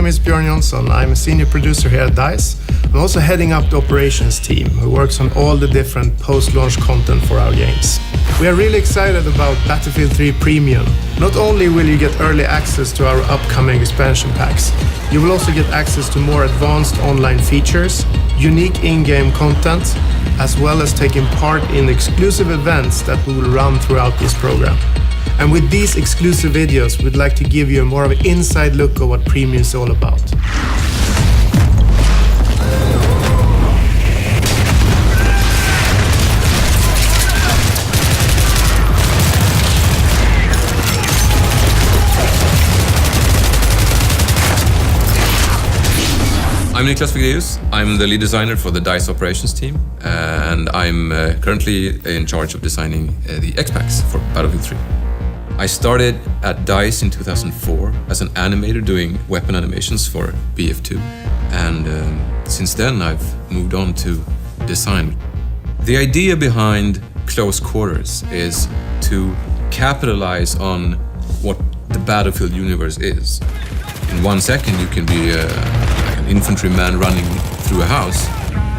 name is Björn Jonsson. I'm a senior producer here at DICE. I'm also heading up the operations team who works on all the different post-launch content for our games. We are really excited about Battlefield 3 Premium. Not only will you get early access to our upcoming expansion packs, you will also get access to more advanced online features, unique in-game content, as well as taking part in exclusive events that we will run throughout this program. And with these exclusive videos, we'd like to give you more of an inside look of what Premium is all about. I'm Niklas Fegraeus. I'm the lead designer for the DICE operations team, and I'm currently in charge of designing the X-Packs for Battlefield 3. I started at DICE in 2004 as an animator doing weapon animations for BF2, and since then I've moved on to design. The idea behind Close Quarters is to capitalize on what the Battlefield universe is. In 1 second you can be an infantryman running through a house,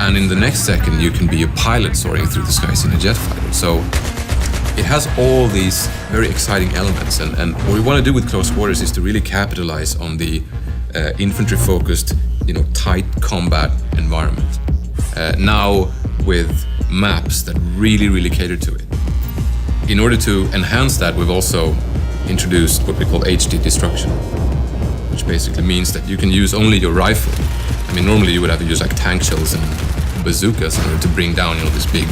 and in the next second you can be a pilot soaring through the skies in a jet fighter. So it has all these very exciting elements, and what we want to do with Close Quarters is to really capitalize on the infantry-focused, tight combat environment. Now with maps that really cater to it. In order to enhance that, we've also introduced what we call HD destruction, which basically means that you can use only your rifle. I mean, normally you would have to use like tank shells and bazookas in order to bring down, these big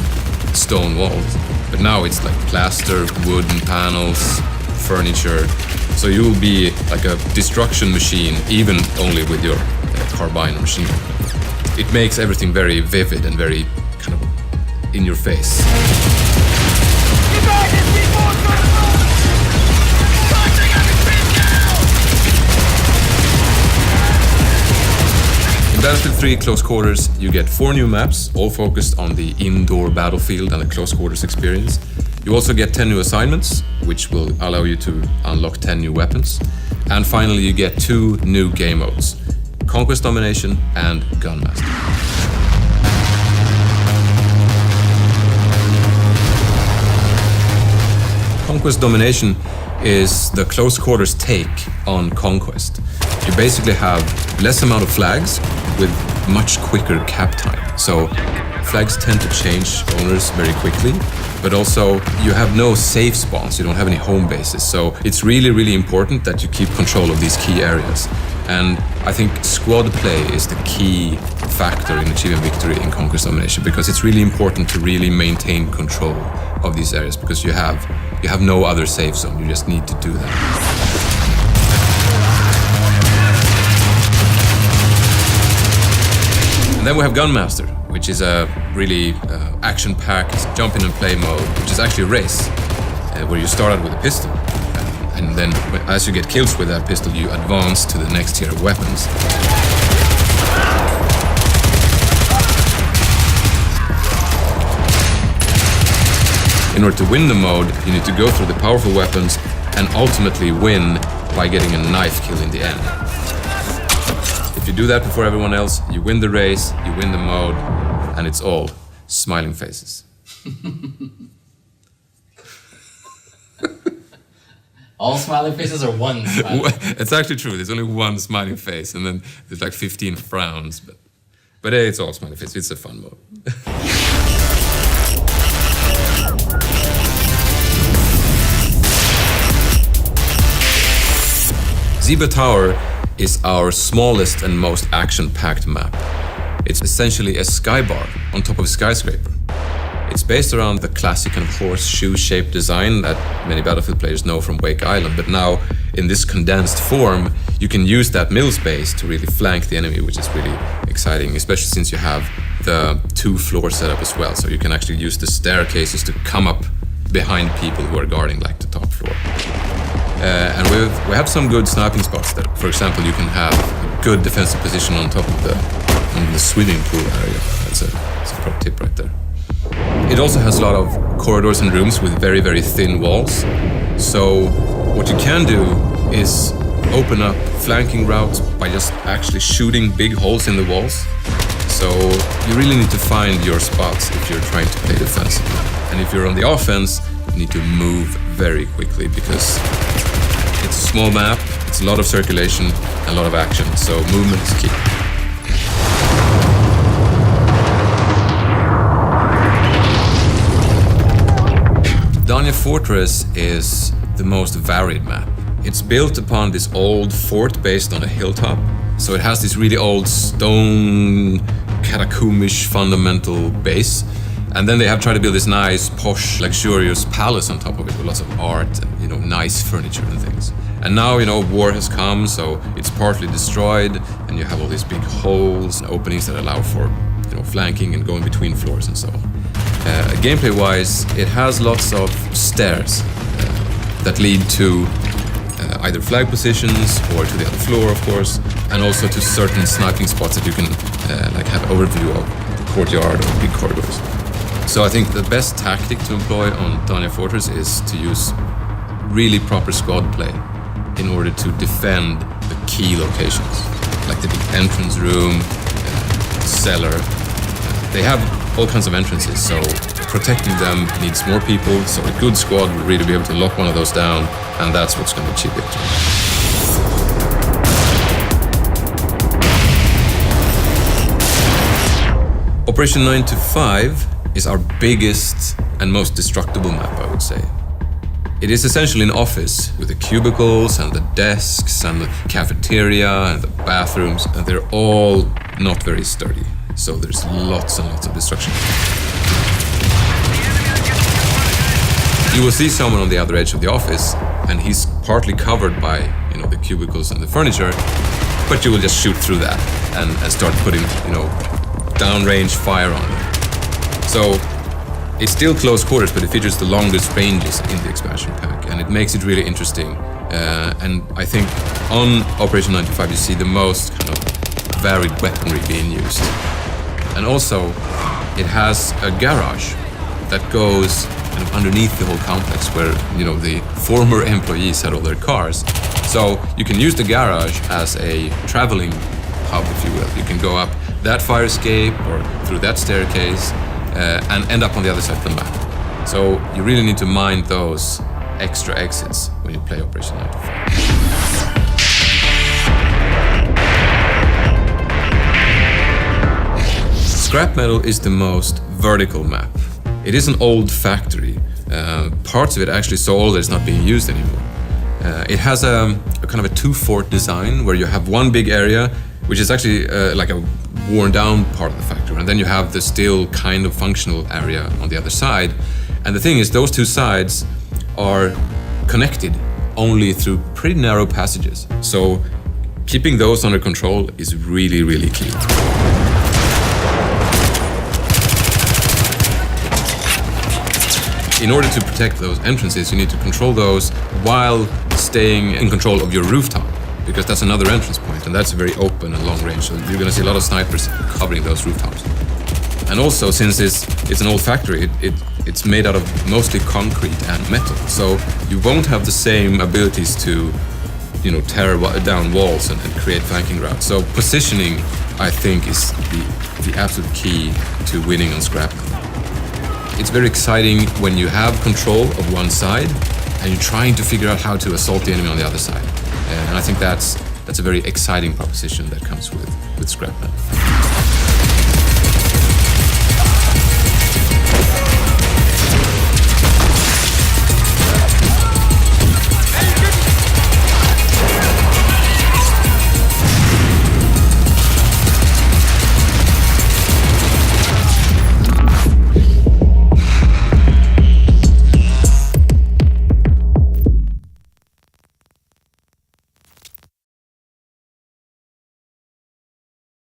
stone walls. But now it's like plaster, wooden panels, furniture. So you will be like a destruction machine, even only with your carbine machine. It makes everything very vivid and very kind of in your face. In Battlefield 3 Close Quarters, you get 4 new maps, all focused on the indoor battlefield and the close quarters experience. You also get 10 new assignments, which will allow you to unlock 10 new weapons. And finally, you get 2 new game modes, Conquest Domination and Gunmaster. Conquest Domination is the close quarters take on Conquest. You basically have less amount of flags with much quicker cap time. So flags tend to change owners very quickly, but also you have no safe spawns, you don't have any home bases. So it's really important that you keep control of these key areas. And I think squad play is the key factor in achieving victory in Conquest Domination, because it's really important to really maintain control of these areas, because you have no other safe zone, you just need to do that. And then we have Gunmaster, which is a really action-packed jump in and play mode, which is actually a race, where you start out with a pistol. And then as you get kills with that pistol, you advance to the next tier of weapons. In order to win the mode, you need to go through the powerful weapons and ultimately win by getting a knife kill in the end. If you do that before everyone else, you win the race, you win the mode, and it's all smiling faces. All smiling faces or one smiling face? It's actually true, there's only one smiling face, and then there's like 15 frowns, but hey, it's all smiling faces, it's a fun mode. Zebra Tower is our smallest and most action-packed map. It's essentially a skybar on top of a skyscraper. It's based around the classic kind of horseshoe-shaped design that many Battlefield players know from Wake Island, but now in this condensed form, you can use that middle space to really flank the enemy, which is really exciting, especially since you have the 2-floor setup as well, so you can actually use the staircases to come up behind people who are guarding like the top floor. And we have some good sniping spots there. For example, you can have a good defensive position on top of the swimming pool area. That's a pro tip right there. It also has a lot of corridors and rooms with very thin walls. So what you can do is open up flanking routes by just actually shooting big holes in the walls. So you really need to find your spots if you're trying to play defensively. And if you're on the offense, you need to move very quickly because it's a small map, it's a lot of circulation, a lot of action, so movement is key. Dania Fortress is the most varied map. It's built upon this old fort based on a hilltop. So it has this really old stone, catacombish fundamental base. And then they have tried to build this nice, posh, luxurious palace on top of it with lots of art and, nice furniture and things. And now, war has come, so it's partly destroyed, and you have all these big holes and openings that allow for, flanking and going between floors and so on. Gameplay-wise, it has lots of stairs that lead to either flag positions or to the other floor, of course, and also to certain sniping spots that you can have overview of courtyard or big corridors. So I think the best tactic to employ on Dania Fortress is to use really proper squad play in order to defend the key locations, like the big entrance room, cellar. They have all kinds of entrances, so protecting them needs more people, so a good squad will really be able to lock one of those down, and that's what's going to achieve victory. Operation 9 to 5 is our biggest and most destructible map, I would say. It is essentially an office with the cubicles and the desks and the cafeteria and the bathrooms, and they're all not very sturdy. So there's lots and lots of destruction. You will see someone on the other edge of the office, and he's partly covered by, the cubicles and the furniture, but you will just shoot through that and start putting, downrange fire on them. So it's still close quarters, but it features the longest ranges in the expansion pack, and it makes it really interesting. And I think on Operation 9 to 5 you see the most kind of varied weaponry being used. And also, it has a garage that goes kind of underneath the whole complex where, the former employees had all their cars. So you can use the garage as a traveling hub, if you will. You can go up that fire escape or through that staircase and end up on the other side of the map. So you really need to mind those extra exits when you play Operation 9 to 5. Scrap Metal is the most vertical map. It is an old factory. Parts of it actually so old that it's not being used anymore. It has a kind of a two-fort design where you have one big area, which is actually like a worn-down part of the factory, and then you have the still kind of functional area on the other side. And the thing is, those two sides are connected only through pretty narrow passages. So keeping those under control is really, really key. In order to protect those entrances, you need to control those while staying in control of your rooftop, because that's another entrance point, and that's very open and long range, so you're going to see a lot of snipers covering those rooftops. And also, since it's an old factory, it's made out of mostly concrete and metal, so you won't have the same abilities to tear down walls and create flanking routes. So positioning, I think, is the absolute key to winning on Scrap Metal. It's very exciting when you have control of one side and you're trying to figure out how to assault the enemy on the other side. And I think that's a very exciting proposition that comes with Scrap Metal.